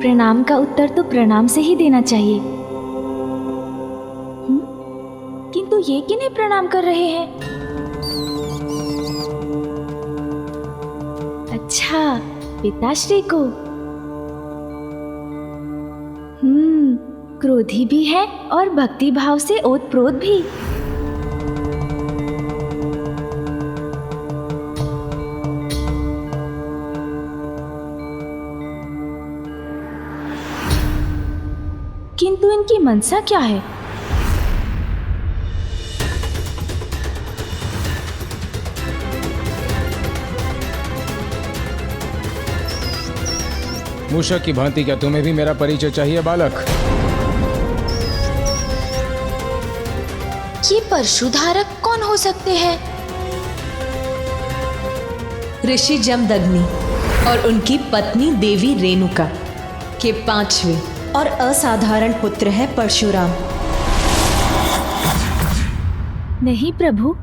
प्रणाम का उत्तर तो प्रणाम से ही देना चाहिए। किंतु ये किन्हें प्रणाम कर रहे हैं? अच्छा, पिताश्री को। क्रोधी भी है और भक्ति भाव से ओतप्रोत भी। किंतु इनकी मनसा क्या है? मूषक की भांति क्या तुम्हें भी मेरा परिचय चाहिए बालक? ये परशुधारक कौन हो सकते हैं? ऋषि जमदग्नि और उनकी पत्नी देवी रेणुका के 5वें और असाधारण पुत्र है परशुराम। नहीं प्रभु,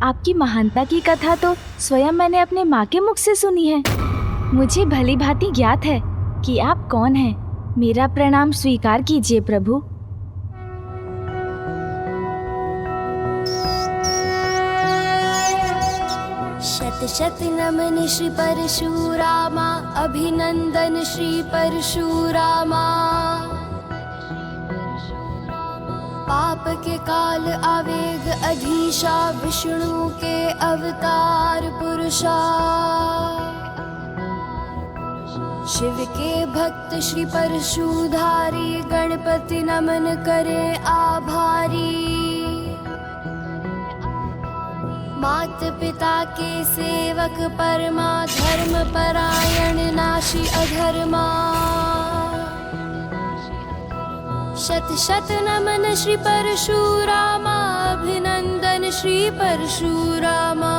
आपकी महानता की कथा तो स्वयं मैंने अपने माँ के मुख से सुनी है। मुझे भली भांति ज्ञात है कि आप कौन हैं। मेरा प्रणाम स्वीकार कीजिए प्रभु। शत शत नमन श्री परशुरामा, अभिनंदन श्री परशुरामा। पाप के काल आवेग अधीशा, विष्णु के अवतार पुरुषा। शिव के भक्त श्री परशुधारी, गणपति नमन करे आभारी। मात पिता के सेवक परमा, धर्म परायण नाशी अधर्मा। शत शत नमन श्री परशुरामा, अभिनंदन श्री परशुरामा।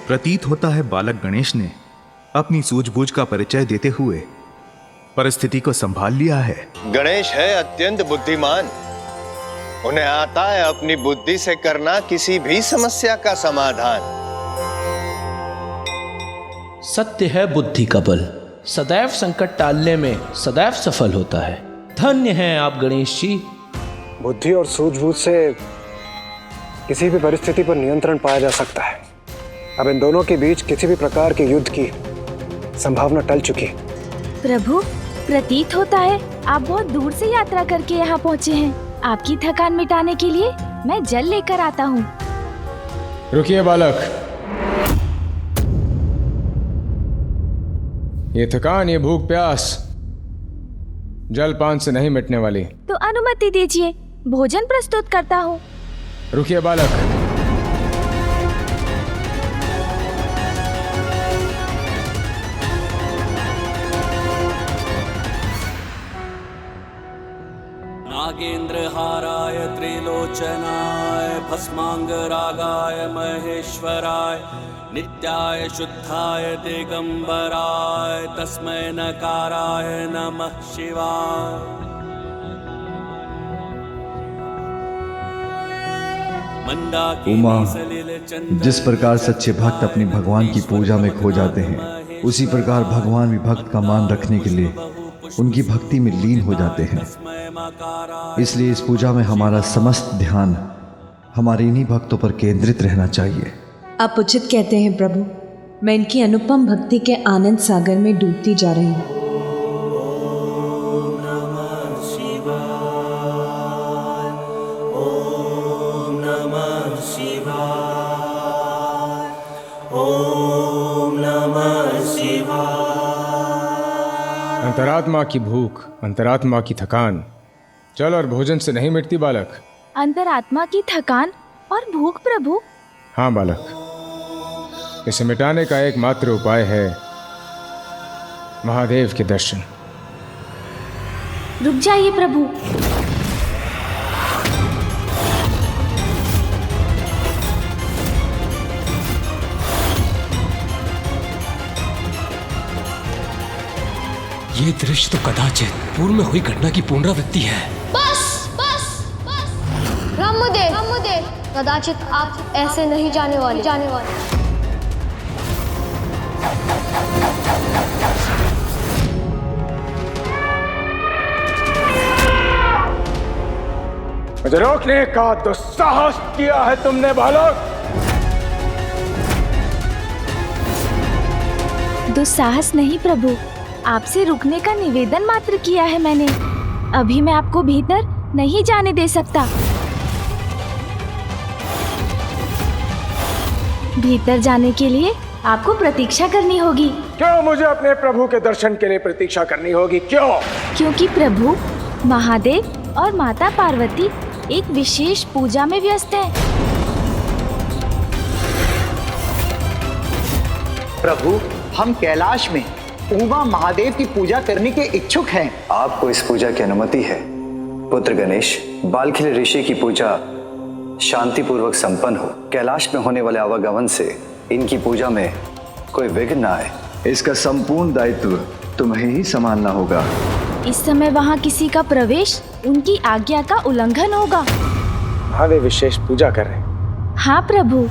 प्रतीत होता है बालक गणेश ने अपनी सूझबूझ का परिचय देते हुए परिस्थिति को संभाल लिया है। गणेश है अत्यंत बुद्धिमान। उन्हें आता है अपनी बुद्धि से करना किसी भी समस्या का समाधान। सत्य है बुद्धि का बल, सदैव संकट टालने में सदैव सफल होता है। धन्य हैं आप गणेश जी। बुद्धि और सूझबूझ से किसी भी परिस्थिति पर नियंत्रण पाया जा सकता है। अब इन दोनों के बीच किसी भी प्रकार के युद्ध की संभावना टल चुकी। प्रभु, प्रतीत होता है आप बहुत दूर से यात्रा करके यहाँ पहुँचे हैं। आपकी थकान मिटाने के लिए मैं जल लेकर आता हूँ। रुकिए बालक, ये थकान, ये भूख प्यास जलपान से नहीं मिटने वाली। तो अनुमति दीजिए, भोजन प्रस्तुत करता हूँ। रुकिए बालक, नागेन्द्रहाराय त्रिलोचनाय भस्मांगरागाय महेश्वराय नित्याय शुद्धाय दिगंबराय तस्मै नकाराय नमः शिवाय। उमा, जिस प्रकार सच्चे भक्त अपने भगवान की पूजा में खो जाते हैं, उसी प्रकार भगवान भी भक्त का मान रखने के लिए उनकी भक्ति में लीन हो जाते हैं। इसलिए इस पूजा में हमारा समस्त ध्यान हमारे इन्हीं भक्तों पर केंद्रित रहना चाहिए। आप उचित कहते हैं प्रभु। मैं इनकी अनुपम भक्ति के आनंद सागर में डूबती जा रही हूँ। अंतरात्मा की भूख, अंतरात्मा की थकान जल और भोजन से नहीं मिटती बालक। अंतरात्मा की थकान और भूख प्रभु? हाँ बालक, इसे मिटाने का एकमात्र उपाय है महादेव के दर्शन। रुक जाइए प्रभु। ये दृश्य तो कदाचित पूर्व में हुई घटना की पुनरावृत्ति है। बस बस बस। ब्रह्मदेव, कदाचित आप ऐसे नहीं जाने वाले। मुझे रोकने का दुस्साहस किया है तुमने बालक। दुस्साहस नहीं प्रभु, आपसे रुकने का निवेदन मात्र किया है मैंने। अभी मैं आपको भीतर नहीं जाने दे सकता। भीतर जाने के लिए आपको प्रतीक्षा करनी होगी। क्यों मुझे अपने प्रभु के दर्शन के लिए प्रतीक्षा करनी होगी? क्यों? क्योंकि प्रभु महादेव और माता पार्वती एक विशेष पूजा में व्यस्त हैं। प्रभु, हम कैलाश में उमा महादेव की पूजा करने के इच्छुक हैं। आपको इस पूजा की अनुमति है। पुत्र गणेश, बालखिल ऋषि की पूजा शांति पूर्वक संपन्न हो। कैलाश में होने वाले आवागमन से इनकी पूजा में कोई विघ्न न आए। इसका संपूर्ण दायित्व तुम्हें ही संभालना होगा। इस समय वहाँ किसी का प्रवेश उनकी आज्ञा का उल्लंघन होगा। महादेव विशेष पूजा कर रहे हैं। हाँ प्रभु।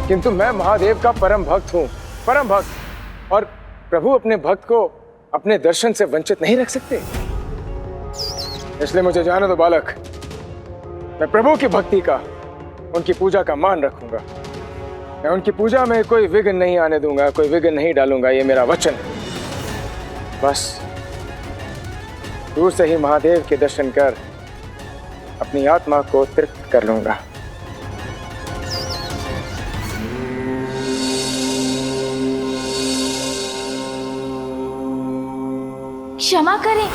किंतु मैं महादेव का परम भक्त हूँ, परम भक्त, और प्रभु अपने भक्त को अपने दर्शन से वंचित नहीं रख सकते। इसलिए मुझे जाने दो बालक। मैं प्रभु की भक्ति का, उनकी पूजा का मान रखूंगा। मैं उनकी पूजा में कोई विघ्न नहीं आने दूंगा, कोई विघ्न नहीं डालूंगा, ये मेरा वचन है। बस दूर से ही महादेव के दर्शन कर अपनी आत्मा को तृप्त कर लूंगा। क्षमा करें।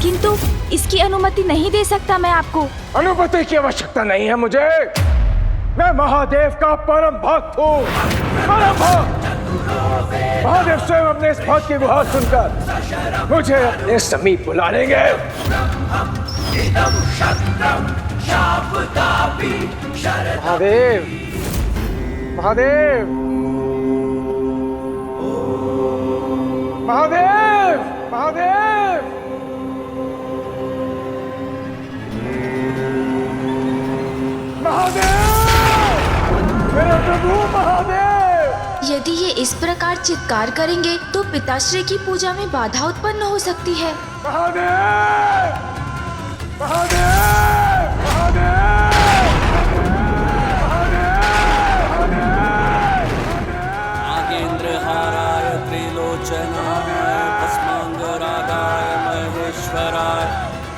किंतु इसकी अनुमति नहीं दे सकता मैं आपको। अनुमति की आवश्यकता नहीं है मुझे। मैं महादेव का परम भक्त हूँ, परम भक्त। महादेव स्वयं अपने इस भक्त की गुहार सुनकर मुझे अपने समीप बुला लेंगे। महादेव, महादेव, महादेव, महादेव, महादेव, मेरा प्रभु महादेव। यदि ये इस प्रकार चित्कार करेंगे तो पिताश्री की पूजा में बाधा उत्पन्न हो सकती है। महादेव, महादेव, महादेव, नागेंद्रहाराय त्रिलोचनाय भस्मांगरागाय महेश्वराय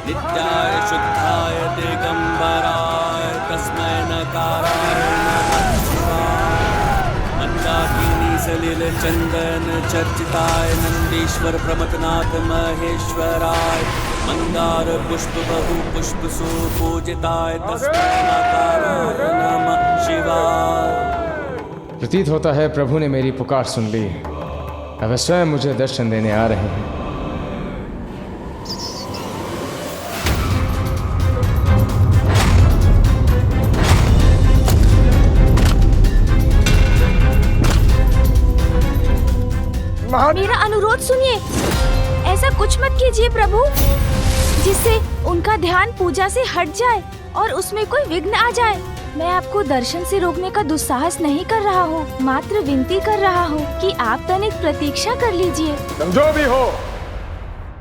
नित्याय शुद्धाय दिगंबराय तस्मै नकाराय नमः शिवाय। मंदाकिनी सलिल चंदन चर्चिताय नंदीश्वर प्रमथनाथ महेश्वराय मंदार पुष्प बहु पुष्प सुपूजिताय तस्मै नकाराय नमः शिवाय। प्रतीत होता है प्रभु ने मेरी पुकार सुन ली। अब वे स्वयं मुझे दर्शन देने आ रहे हैं। मेरा अनुरोध सुनिए। ऐसा कुछ मत कीजिए प्रभु जिससे उनका ध्यान पूजा से हट जाए और उसमें कोई विघ्न आ जाए। मैं आपको दर्शन से रोकने का दुस्साहस नहीं कर रहा हूँ, मात्र विनती कर रहा हूँ कि आप तनिक प्रतीक्षा कर लीजिए। तुम जो भी हो,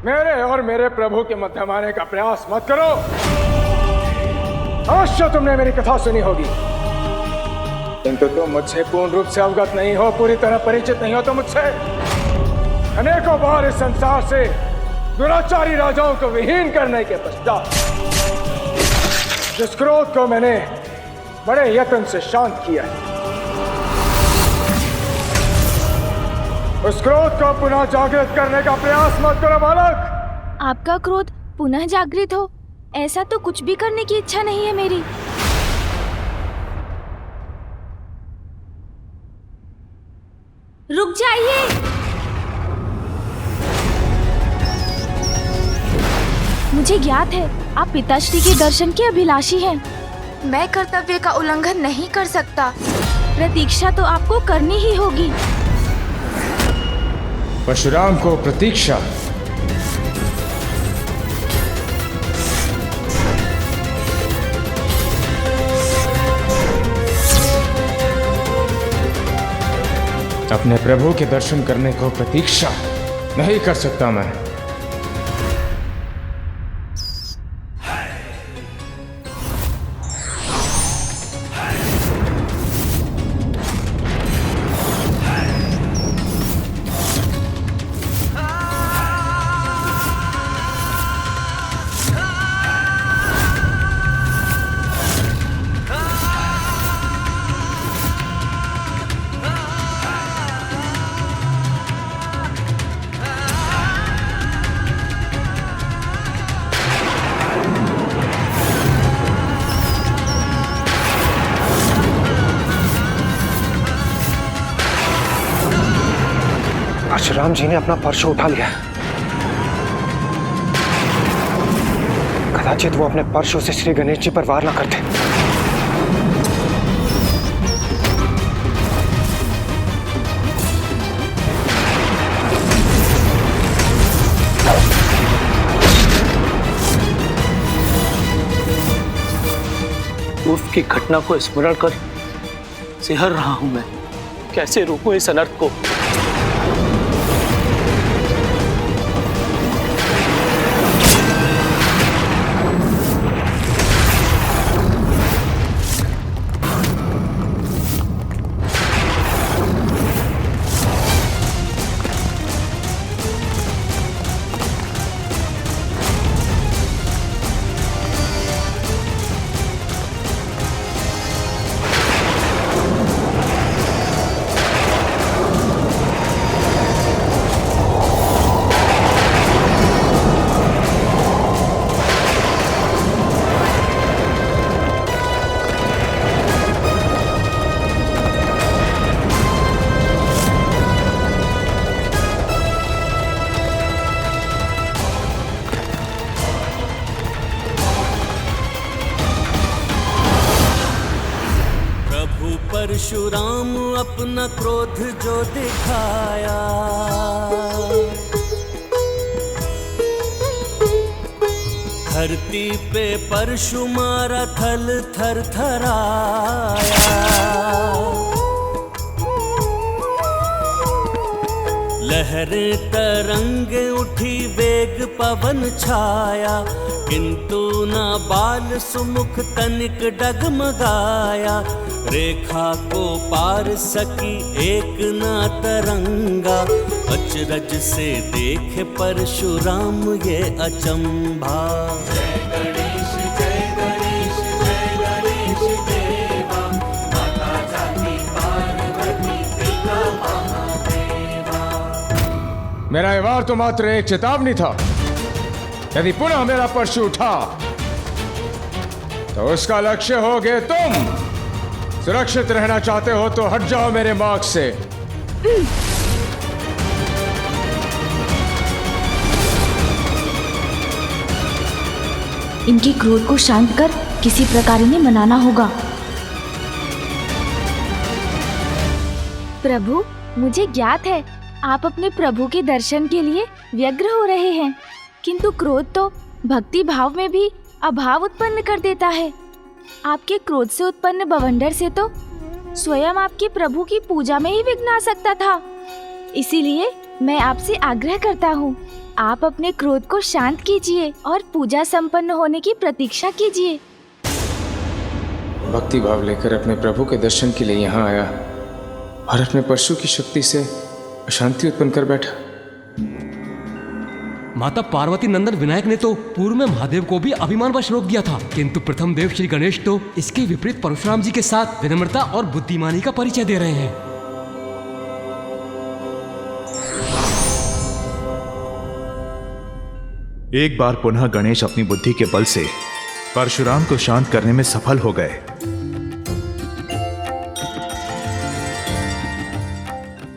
मेरे और मेरे प्रभु के मध्य आने का प्रयास मत करो। अवश्य तुमने मेरी कथा सुनी होगी, किंतु तुम मुझसे पूर्ण रूप से अवगत नहीं हो, पूरी तरह परिचित नहीं हो। तो मुझसे अनेकों बार इस संसार से दुराचारी राजाओं को विहीन करने के पश्चात जिस क्रोध को मैंने बड़े यत्न से शांत किया है, उस क्रोध को पुनः जागृत करने का प्रयास मत करो बालक। आपका क्रोध पुनः जागृत हो, ऐसा तो कुछ भी करने की इच्छा नहीं है मेरी। रुक जाइए। मुझे ज्ञात है आप पिताश्री के दर्शन के अभिलाषी हैं। मैं कर्तव्य का उल्लंघन नहीं कर सकता। प्रतीक्षा तो आपको करनी ही होगी। परशुराम को प्रतीक्षा? अपने प्रभु के दर्शन करने को प्रतीक्षा नहीं कर सकता मैं। परशुराम जी ने अपना परशु उठा लिया। कदाचित वो अपने परशु से श्री गणेश जी पर वार ना करते। पूर्व की घटना को स्मरण कर सिहर रहा हूं मैं। कैसे रोकूं इस अनर्थ को? परशुराम अपना क्रोध जो दिखाया, धरती पे परशु मारा थल थर थराया। लहरें तरंगे उठी वेग पवन छाया, किंतु न बाल सुमुख तनिक डगमगाया। रेखा को पार सकी एक न तरंगा, अचरज से देखे परशुराम ये अचंभा। जय गणेश जय गणेश जय गणेश देवा, माता जाति पार्वती पिता महादेवा। मेरा ये वार तो मात्र एक चेतावनी था। यदि पुनः मेरा परशु उठा तो उसका लक्ष्य होगे तुम। सुरक्षित रहना चाहते हो तो हट जाओ मेरे मार्ग से। इनके क्रोध को शांत कर किसी प्रकार इन्हें मनाना होगा। प्रभु, मुझे ज्ञात है आप अपने प्रभु के दर्शन के लिए व्यग्र हो रहे हैं, किंतु क्रोध तो भक्ति भाव में भी अभाव उत्पन्न कर देता है। आपके क्रोध से उत्पन्न बवंडर से तो स्वयं आपके प्रभु की पूजा में ही विघ्न आ सकता था। इसीलिए मैं आपसे आग्रह करता हूँ, आप अपने क्रोध को शांत कीजिए और पूजा संपन्न होने की प्रतीक्षा कीजिए। भक्ति भाव लेकर अपने प्रभु के दर्शन के लिए यहाँ आया और अपने परशु की शक्ति से अशांति उत्पन्न कर बैठा। माता पार्वती नंदन विनायक ने तो पूर्व में महादेव को भी अभिमानवश रोक दिया था, किंतु प्रथम देव श्री गणेश तो इसके विपरीत परशुराम जी के साथ विनम्रता और बुद्धिमानी का परिचय दे रहे हैं। एक बार पुनः गणेश अपनी बुद्धि के बल से परशुराम को शांत करने में सफल हो गए।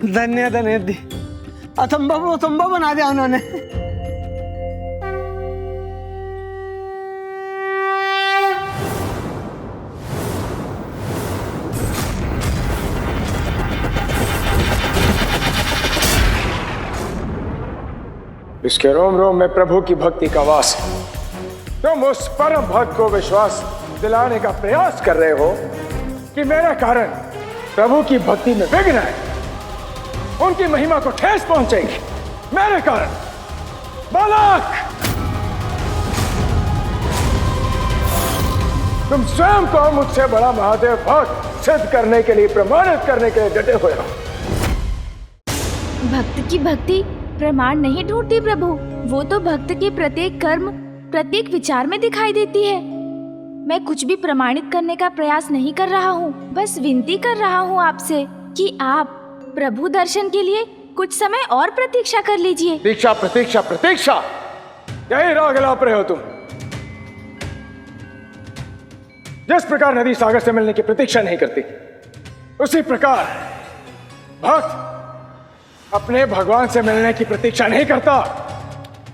धन्य धन्य असंभव बना दिया उन्होंने। इसके रोम रोम में प्रभु की भक्ति का वास है। तुम उस परम भक्त को विश्वास दिलाने का प्रयास कर रहे हो कि मेरे कारण प्रभु की भक्ति में विघ्न है, उनकी महिमा को ठेस पहुंचेगी मेरे कारण। बालक, तुम स्वयं को मुझसे बड़ा महादेव भक्त सिद्ध करने के लिए, प्रमाणित करने के लिए डटे हुए हो। भक्त की भक्ति प्रमाण नहीं ढूंढती प्रभु, वो तो भक्त के प्रत्येक कर्म, प्रत्येक विचार में दिखाई देती है। मैं कुछ भी प्रमाणित करने का प्रयास नहीं कर रहा हूँ, बस विनती कर रहा हूँ आपसे कि आप प्रभु दर्शन के लिए कुछ समय और प्रतीक्षा कर लीजिए। प्रतीक्षा प्रतीक्षा प्रतीक्षा, यही राग लाप रहे हो तुम। जिस प्रकार नदी सागर से मिलने की प्रतीक्षा नहीं करती, उसी प्रकार भक्त अपने भगवान से मिलने की प्रतीक्षा नहीं करता।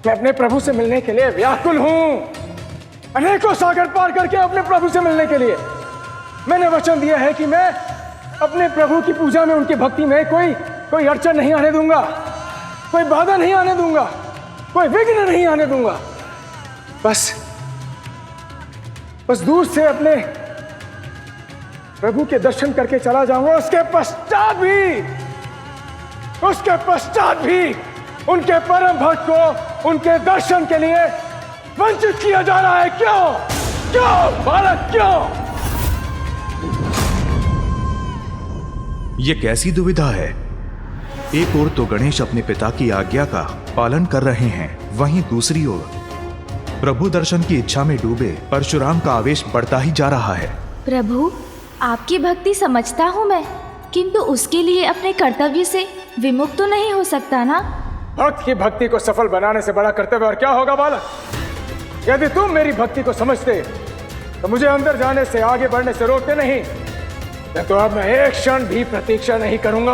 मैं अपने प्रभु से मिलने के लिए व्याकुल हूं, अनेकों सागर पार करके अपने प्रभु से मिलने के लिए। मैंने वचन दिया है कि मैं अपने प्रभु की पूजा में, उनकी भक्ति में कोई अड़चन नहीं आने दूंगा, कोई बाधा नहीं आने दूंगा, कोई विघ्न नहीं आने दूंगा। बस दूर से अपने प्रभु के दर्शन करके चला जाऊंगा। उसके पश्चात भी उनके परम भक्त को उनके दर्शन के लिए वंचित किया जा रहा है। क्यों बालक, क्यों? ये कैसी दुविधा है? एक ओर तो गणेश अपने पिता की आज्ञा का पालन कर रहे हैं, वहीं दूसरी ओर प्रभु दर्शन की इच्छा में डूबे परशुराम का आवेश बढ़ता ही जा रहा है। प्रभु, आपकी भक्ति समझता हूँ मैं, किंतु उसके लिए अपने कर्तव्य से विमुख तो नहीं हो सकता ना। भक्त की भक्ति को सफल बनाने से बड़ा कर्तव्य और क्या होगा बालक? यदि तुम मेरी भक्ति को समझते तो मुझे अंदर जाने से, आगे बढ़ने से रोकते नहीं। तो अब मैं एक क्षण भी प्रतीक्षा नहीं करूंगा।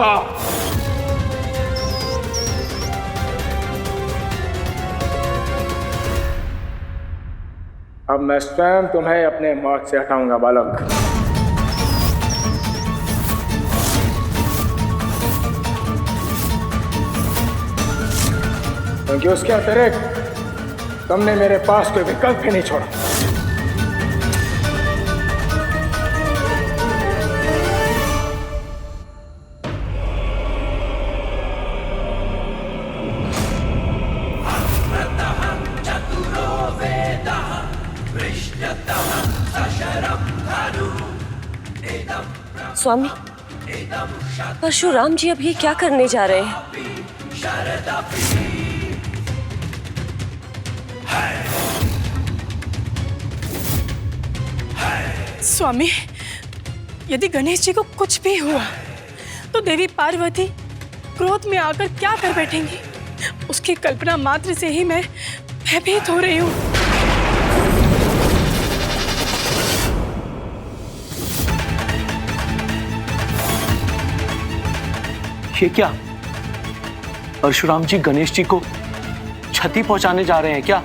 अब मैं स्वयं तुम्हें अपने मार्ग से हटाऊंगा बालक। क्योंकि उसके अतिरिक्त तुमने मेरे पास कोई विकल्प ही नहीं छोड़ा। स्वामी, परशुराम जी अब ये क्या करने जा रहे हैं? स्वामी, यदि गणेश जी को कुछ भी हुआ तो देवी पार्वती क्रोध में आकर क्या कर बैठेंगी? उसकी कल्पना मात्र से ही मैं भयभीत हो रही हूँ। ये क्या? परशुराम जी गणेश जी को क्षति पहुंचाने जा रहे हैं क्या?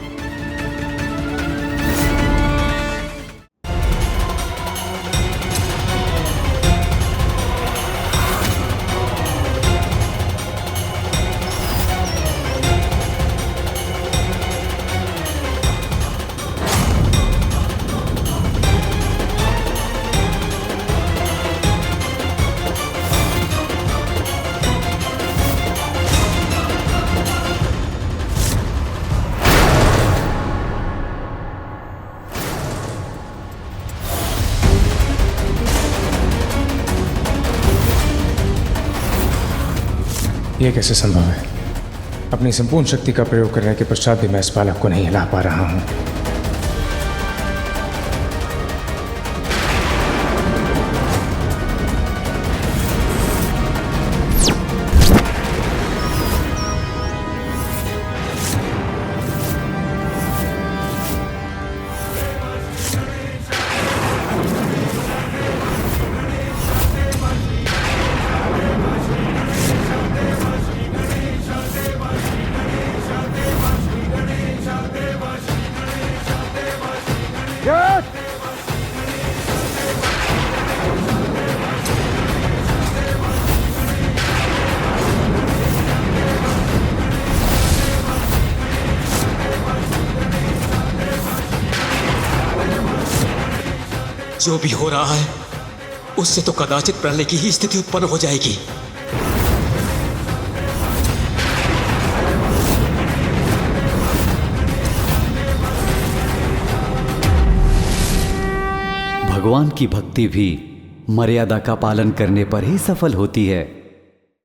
यह कैसे संभव है? अपनी संपूर्ण शक्ति का प्रयोग करने के पश्चात भी मैं इस बालक को नहीं हिला पा रहा हूं। जो भी हो रहा है उससे तो कदाचित प्रलय की ही स्थिति उत्पन्न हो जाएगी। भगवान की भक्ति भी मर्यादा का पालन करने पर ही सफल होती है।